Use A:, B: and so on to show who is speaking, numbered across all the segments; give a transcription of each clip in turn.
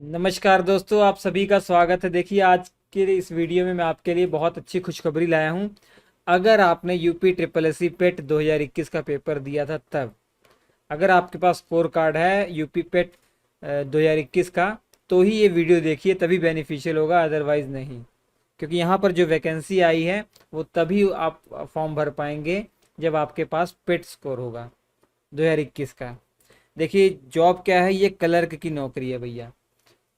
A: नमस्कार दोस्तों, आप सभी का स्वागत है। देखिए, आज के इस वीडियो में मैं आपके लिए बहुत अच्छी खुशखबरी लाया हूं। अगर आपने यूपी ट्रिपल एस सी पेट 2021 का पेपर दिया था तब, अगर आपके पास स्कोर कार्ड है यूपी पेट 2021 का, तो ही ये वीडियो देखिए, तभी बेनिफिशियल होगा, अदरवाइज नहीं। क्योंकि यहाँ पर जो वैकेंसी आई है वो तभी आप फॉर्म भर पाएंगे जब आपके पास पेट स्कोर होगा 2021 का। देखिए, जॉब क्या है, ये क्लर्क की नौकरी है भैया।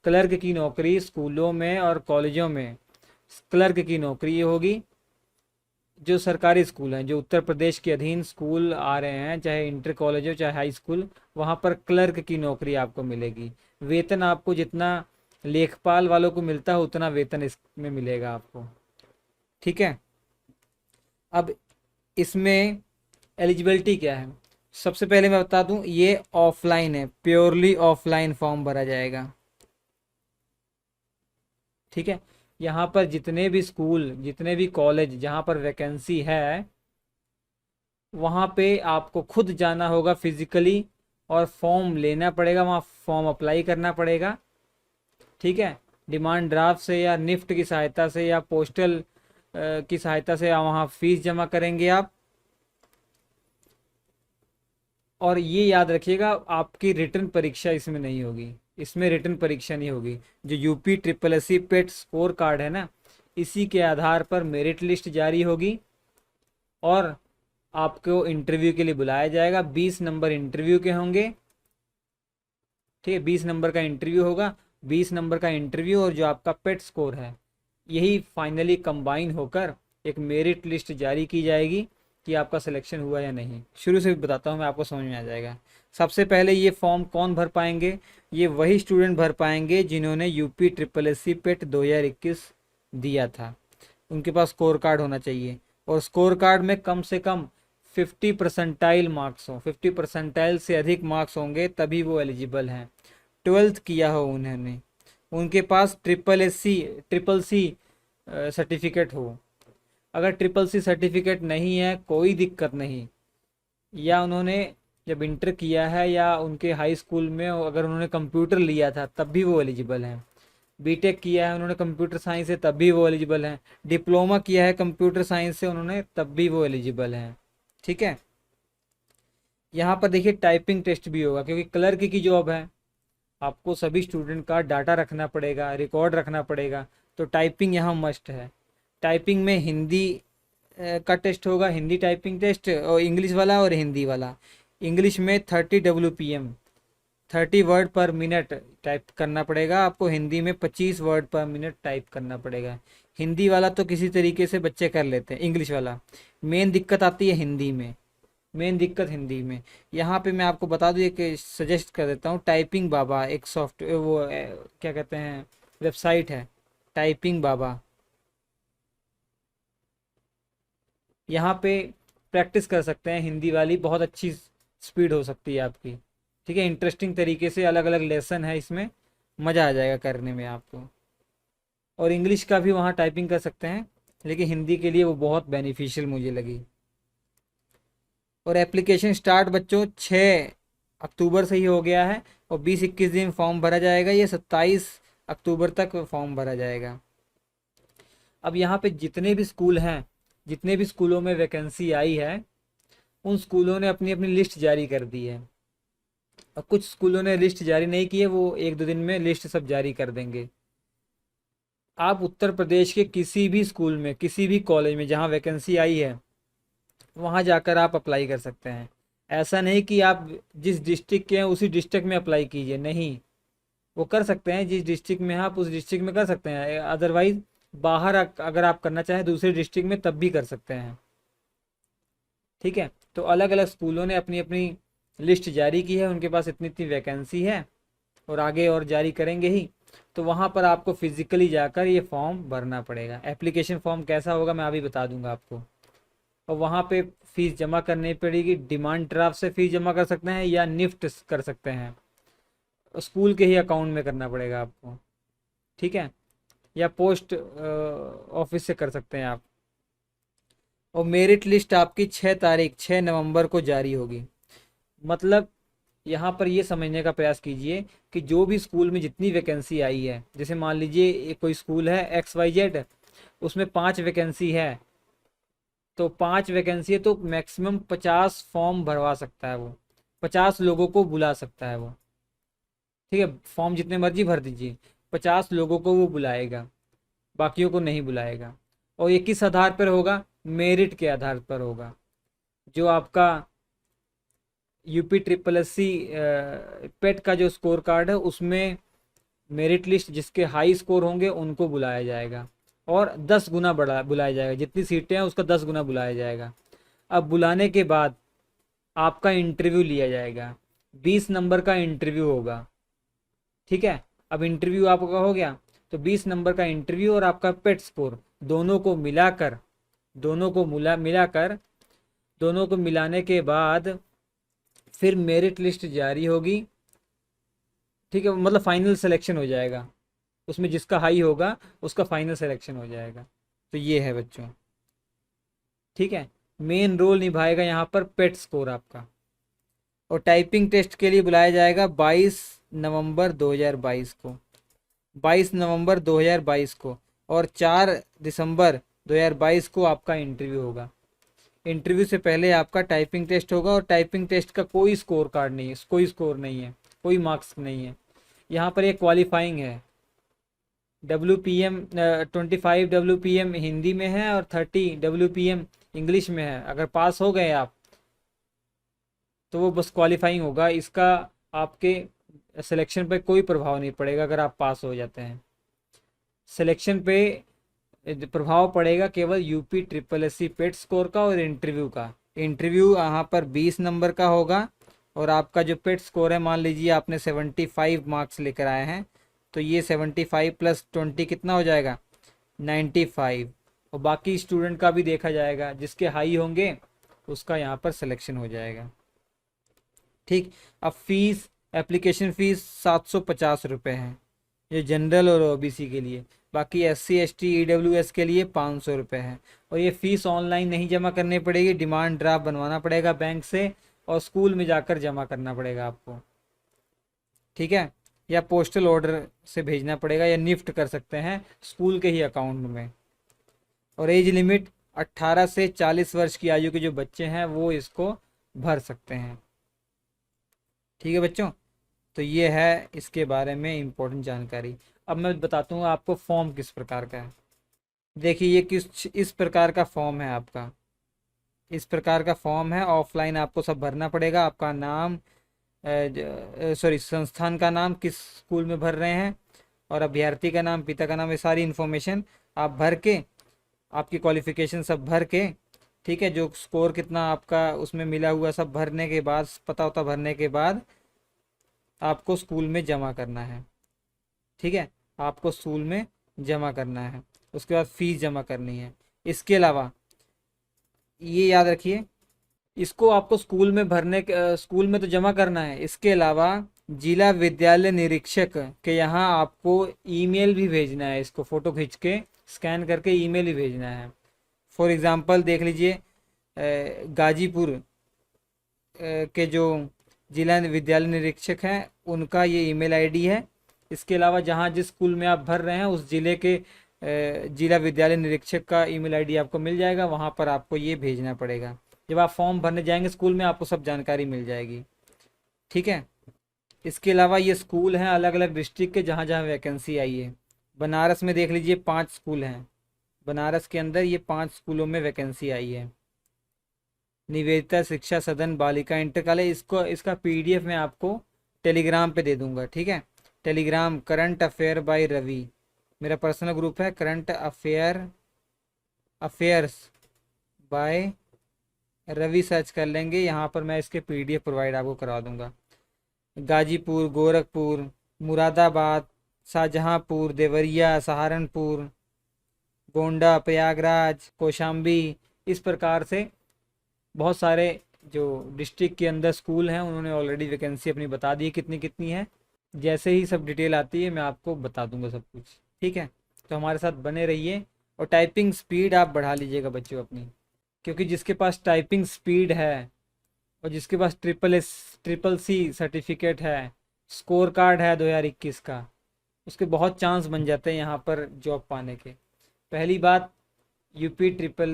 A: क्लर्क की नौकरी स्कूलों में और कॉलेजों में क्लर्क की नौकरी होगी। जो सरकारी स्कूल हैं, जो उत्तर प्रदेश के अधीन स्कूल आ रहे हैं, चाहे इंटर कॉलेज हो चाहे हाई स्कूल, वहाँ पर क्लर्क की नौकरी आपको मिलेगी। वेतन आपको जितना लेखपाल वालों को मिलता है उतना वेतन इसमें मिलेगा आपको। ठीक है। अब इसमें एलिजिबिलिटी क्या है, सबसे पहले मैं बता दूं, ये ऑफलाइन है, प्योरली ऑफलाइन फॉर्म भरा जाएगा। ठीक है। यहाँ पर जितने भी स्कूल, जितने भी कॉलेज जहाँ पर वैकेंसी है, वहाँ पे आपको खुद जाना होगा फिजिकली, और फॉर्म लेना पड़ेगा, वहाँ फॉर्म अप्लाई करना पड़ेगा। ठीक है। डिमांड ड्राफ्ट से या निफ्ट की सहायता से या पोस्टल की सहायता से वहाँ फीस जमा करेंगे आप। और ये याद रखिएगा, आपकी रिटर्न परीक्षा इसमें नहीं होगी, इसमें रिटर्न परीक्षा नहीं होगी। जो यूपी ट्रिपल एस सी पेट स्कोर कार्ड है ना, इसी के आधार पर मेरिट लिस्ट जारी होगी और आपको इंटरव्यू के लिए बुलाया जाएगा। 20 नंबर इंटरव्यू के होंगे। ठीक है, 20 नंबर का इंटरव्यू होगा। 20 नंबर का इंटरव्यू और जो आपका पेट स्कोर है, यही फाइनली कंबाइन होकर एक मेरिट लिस्ट जारी की जाएगी कि आपका सिलेक्शन हुआ या नहीं। शुरू से भी बताता हूँ मैं, आपको समझ में आ जाएगा। सबसे पहले ये फॉर्म कौन भर पाएंगे, ये वही स्टूडेंट भर पाएंगे जिन्होंने यूपी ट्रिपल एस सी पेट 2021 दिया था। उनके पास स्कोर कार्ड होना चाहिए, और स्कोर कार्ड में कम से कम 50 परसेंटाइल मार्क्स हों। 50 परसेंटाइल से अधिक मार्क्स होंगे तभी वो एलिजिबल हैं। 12th किया हो उन्होंने, उनके पास ट्रिपल सी सर्टिफिकेट हो। अगर ट्रिपल सी सर्टिफिकेट नहीं है कोई दिक्कत नहीं, या उन्होंने जब इंटर किया है या उनके हाई स्कूल में अगर उन्होंने कंप्यूटर लिया था तब भी वो एलिजिबल हैं। बीटेक किया है उन्होंने कंप्यूटर साइंस से तब भी वो एलिजिबल हैं। डिप्लोमा किया है कंप्यूटर साइंस से उन्होंने तब भी वो एलिजिबल हैं। ठीक है। यहाँ पर देखिए, टाइपिंग टेस्ट भी होगा, क्योंकि क्लर्क की जॉब है, आपको सभी स्टूडेंट का डाटा रखना पड़ेगा, रिकॉर्ड रखना पड़ेगा। तो टाइपिंग यहाँ मस्ट है। टाइपिंग में हिंदी का टेस्ट होगा, हिंदी टाइपिंग टेस्ट, और इंग्लिश वाला और हिंदी वाला। इंग्लिश में 30 WPM, 30 वर्ड पर मिनट टाइप करना पड़ेगा आपको। हिंदी में 25 वर्ड पर मिनट टाइप करना पड़ेगा। हिंदी वाला तो किसी तरीके से बच्चे कर लेते हैं, इंग्लिश वाला मेन दिक्कत आती है हिंदी में। मेन दिक्कत हिंदी में। यहाँ पे मैं आपको बता दूँ, एक सजेस्ट कर देता हूँ, टाइपिंग बाबा एक सॉफ्टवेयर, वो क्या कहते हैं, वेबसाइट है, टाइपिंग बाबा। यहाँ पे प्रैक्टिस कर सकते हैं, हिंदी वाली बहुत अच्छी स्पीड हो सकती है आपकी। ठीक है। इंटरेस्टिंग तरीके से अलग अलग लेसन है इसमें, मज़ा आ जाएगा करने में आपको। और इंग्लिश का भी वहाँ टाइपिंग कर सकते हैं, लेकिन हिंदी के लिए वो बहुत बेनिफिशियल मुझे लगी। और एप्लीकेशन स्टार्ट बच्चों 6 अक्टूबर से ही हो गया है, और 20-21 दिन फॉर्म भरा जाएगा। ये 27 अक्टूबर तक फॉर्म भरा जाएगा। अब यहाँ पे जितने भी स्कूल हैं, जितने भी स्कूलों में वैकेंसी आई है, उन स्कूलों ने अपनी अपनी लिस्ट जारी कर दी है। और कुछ स्कूलों ने लिस्ट जारी नहीं की है, वो 1-2 दिन में लिस्ट सब जारी कर देंगे। आप उत्तर प्रदेश के किसी भी स्कूल में, किसी भी कॉलेज में जहाँ वैकेंसी आई है, वहाँ जाकर आप अप्लाई कर सकते हैं। ऐसा नहीं कि आप जिस डिस्ट्रिक्ट के हैं उसी डिस्ट्रिक्ट में अप्लाई कीजिए, नहीं। वो कर सकते हैं, जिस डिस्ट्रिक्ट में हैं आप उस डिस्ट्रिक्ट में कर सकते हैं, अदरवाइज बाहर अगर आप करना चाहें दूसरे डिस्ट्रिक्ट में तब भी कर सकते हैं। ठीक है। तो अलग अलग स्कूलों ने अपनी अपनी लिस्ट जारी की है, उनके पास इतनी इतनी वैकेंसी है, और आगे और जारी करेंगे ही। तो वहाँ पर आपको फिजिकली जाकर ये फॉर्म भरना पड़ेगा। एप्लीकेशन फॉर्म कैसा होगा मैं अभी बता दूंगा आपको। और वहाँ पे फीस जमा करनी पड़ेगी। डिमांड ड्राफ्ट से फीस जमा कर सकते हैं या निफ्ट कर सकते हैं, स्कूल के ही अकाउंट में करना पड़ेगा आपको। ठीक है। या पोस्ट ऑफिस से कर सकते हैं आप। और मेरिट लिस्ट आपकी 6 नवंबर को जारी होगी। मतलब यहाँ पर ये समझने का प्रयास कीजिए कि जो भी स्कूल में जितनी वैकेंसी आई है, जैसे मान लीजिए कोई स्कूल है XYZ, उसमें 5 वैकेंसी है, तो 5 वैकेंसी है तो मैक्सिमम 50 फॉर्म भरवा सकता है वो, 50 लोगों को बुला सकता है वो। ठीक है, फॉर्म जितने मर्जी भर दीजिए, 50 लोगों को वो बुलाएगा, बाकियों को नहीं बुलाएगा। और ये किस आधार पर होगा? मेरिट के आधार पर होगा। जो आपका UP SSSC पेट का जो स्कोर कार्ड है, उसमें मेरिट लिस्ट जिसके हाई स्कोर होंगे उनको बुलाया जाएगा, और 10 गुना बढ़ा बुलाया जाएगा, जितनी सीटें हैं उसका 10 गुना बुलाया जाएगा। अब बुलाने के बाद आपका इंटरव्यू लिया जाएगा, 20 नंबर का इंटरव्यू होगा। ठीक है, अब इंटरव्यू आपका हो गया, तो 20 नंबर का इंटरव्यू और आपका पेट स्कोर दोनों को मिलाकर, दोनों को मिलाकर, दोनों को मिलाने के बाद फिर मेरिट लिस्ट जारी होगी। ठीक है, मतलब फाइनल सिलेक्शन हो जाएगा, उसमें जिसका हाई होगा उसका फाइनल सिलेक्शन हो जाएगा। तो ये है बच्चों। ठीक है, मेन रोल निभाएगा यहाँ पर पेट स्कोर आपका। और टाइपिंग टेस्ट के लिए बुलाया जाएगा 22 नवंबर 2022 को, 22 नवंबर 2022 को, और 4 दिसंबर 2022 को आपका इंटरव्यू होगा। इंटरव्यू से पहले आपका टाइपिंग टेस्ट होगा, और टाइपिंग टेस्ट का कोई स्कोर कार्ड नहीं है, कोई स्कोर नहीं है, कोई मार्क्स नहीं है। यहाँ पर एक क्वालिफाइंग है, WPM 25 WPM हिंदी में है और 30 WPM इंग्लिश में है। अगर पास हो गए आप तो वो बस क्वालिफाइंग होगा, इसका आपके सिलेक्शन पे कोई प्रभाव नहीं पड़ेगा अगर आप पास हो जाते हैं। सिलेक्शन पे प्रभाव पड़ेगा केवल UP SSSC पेट स्कोर का और इंटरव्यू का। इंटरव्यू यहाँ पर 20 नंबर का होगा, और आपका जो पेट स्कोर है, मान लीजिए आपने 75 मार्क्स लेकर आए हैं, तो ये 75 + 20 कितना हो जाएगा? 95। और बाकी स्टूडेंट का भी देखा जाएगा, जिसके हाई होंगे उसका यहाँ पर सिलेक्शन हो जाएगा। ठीक, अब फीस, एप्लीकेशन फ़ीस 750 रुपये है, ये जनरल और OBC के लिए। बाकी SC ST EWS के लिए 500 रुपये है। और ये फ़ीस ऑनलाइन नहीं जमा करनी पड़ेगी, डिमांड ड्राफ्ट बनवाना पड़ेगा बैंक से, और स्कूल में जाकर जमा करना पड़ेगा आपको। ठीक है, या पोस्टल ऑर्डर से भेजना पड़ेगा, या निफ्ट कर सकते हैं स्कूल के ही अकाउंट में। और एज लिमिट 18 से 40 वर्ष की आयु के जो बच्चे हैं वो इसको भर सकते हैं। ठीक है बच्चों, तो ये है इसके बारे में इम्पोर्टेंट जानकारी। अब मैं बताता हूँ आपको फॉर्म किस प्रकार का है। देखिए, ये किस इस प्रकार का फॉर्म है आपका, इस प्रकार का फॉर्म है। ऑफलाइन आपको सब भरना पड़ेगा, आपका नाम, सॉरी संस्थान का नाम, किस स्कूल में भर रहे हैं, और अभ्यर्थी का नाम, पिता का नाम, ये सारी इन्फॉर्मेशन आप भर के, आपकी क्वालिफिकेशन सब भर के, ठीक है, जो स्कोर कितना आपका उसमें मिला हुआ सब भरने के बाद, पता होता भरने के बाद आपको स्कूल में जमा करना है। ठीक है, आपको स्कूल में जमा करना है, उसके बाद फीस जमा करनी है। इसके अलावा ये याद रखिए, इसको आपको स्कूल में भरने के, स्कूल में तो जमा करना है, इसके अलावा जिला विद्यालय निरीक्षक के यहाँ आपको ईमेल भी भेजना है, इसको फ़ोटो खींच के स्कैन करके ईमेल ही भेजना है। फॉर एग्ज़ाम्पल देख लीजिए, गाजीपुर के जो जिला विद्यालय निरीक्षक हैं उनका ये ईमेल आईडी है। इसके अलावा जहाँ जिस स्कूल में आप भर रहे हैं उस ज़िले के जिला विद्यालय निरीक्षक का ईमेल आईडी आपको मिल जाएगा, वहाँ पर आपको ये भेजना पड़ेगा। जब आप फॉर्म भरने जाएंगे स्कूल में आपको सब जानकारी मिल जाएगी। ठीक है, इसके अलावा ये स्कूल हैं अलग अलग डिस्ट्रिक्ट के जहाँ जहाँ वैकेंसी आई है। बनारस में देख लीजिए 5 स्कूल हैं, बनारस के अंदर ये 5 स्कूलों में वैकेंसी आई है। निवेदिता शिक्षा सदन बालिका इंटर कॉलेज, इसको इसका PDF मैं आपको टेलीग्राम पे दे दूंगा। ठीक है, Telegram current affair by Ravi, मेरा पर्सनल ग्रुप है, current affairs by Ravi search कर लेंगे, यहाँ पर मैं इसके PDF प्रोवाइड आपको करवा दूंगा। गाजीपुर, गोरखपुर, मुरादाबाद, शाहजहाँपुर, देवरिया, सहारनपुर, गोंडा, प्रयागराज, कौशाम्बी, इस प्रकार से बहुत सारे जो डिस्ट्रिक्ट के अंदर स्कूल हैं उन्होंने ऑलरेडी वैकेंसी अपनी बता दी है कितनी कितनी है। जैसे ही सब डिटेल आती है मैं आपको बता दूंगा सब कुछ। ठीक है, तो हमारे साथ बने रहिए, और टाइपिंग स्पीड आप बढ़ा लीजिएगा बच्चों अपनी, क्योंकि जिसके पास टाइपिंग स्पीड है और जिसके पास ट्रिपल सी सर्टिफिकेट है, स्कोर कार्ड है 2021 का, उसके बहुत चांस बन जाते हैं यहाँ पर जॉब पाने के। पहली बात, यूपी ट्रिपल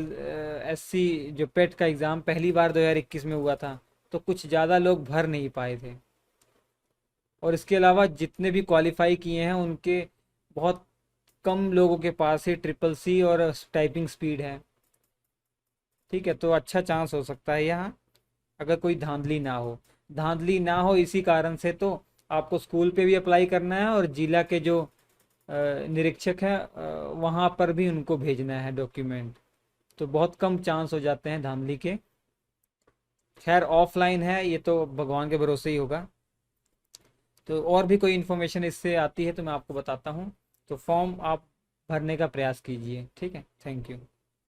A: एससी जो पेट का एग्ज़ाम पहली बार 2021 में हुआ था, तो कुछ ज़्यादा लोग भर नहीं पाए थे। और इसके अलावा जितने भी क्वालिफाई किए हैं उनके बहुत कम लोगों के पास ही ट्रिपल सी और टाइपिंग स्पीड है। ठीक है, तो अच्छा चांस हो सकता है यहाँ, अगर कोई धांधली ना हो। धांधली ना हो इसी कारण से तो आपको स्कूल पे भी अप्लाई करना है, और जिला के जो निरीक्षक हैं वहाँ पर भी उनको भेजना है डॉक्यूमेंट। तो बहुत कम चांस हो जाते हैं धांधली के। खैर ऑफलाइन है ये तो भगवान के भरोसे ही होगा। तो और भी कोई इन्फॉर्मेशन इससे आती है तो मैं आपको बताता हूँ। तो फॉर्म आप भरने का प्रयास कीजिए। ठीक है, थैंक यू।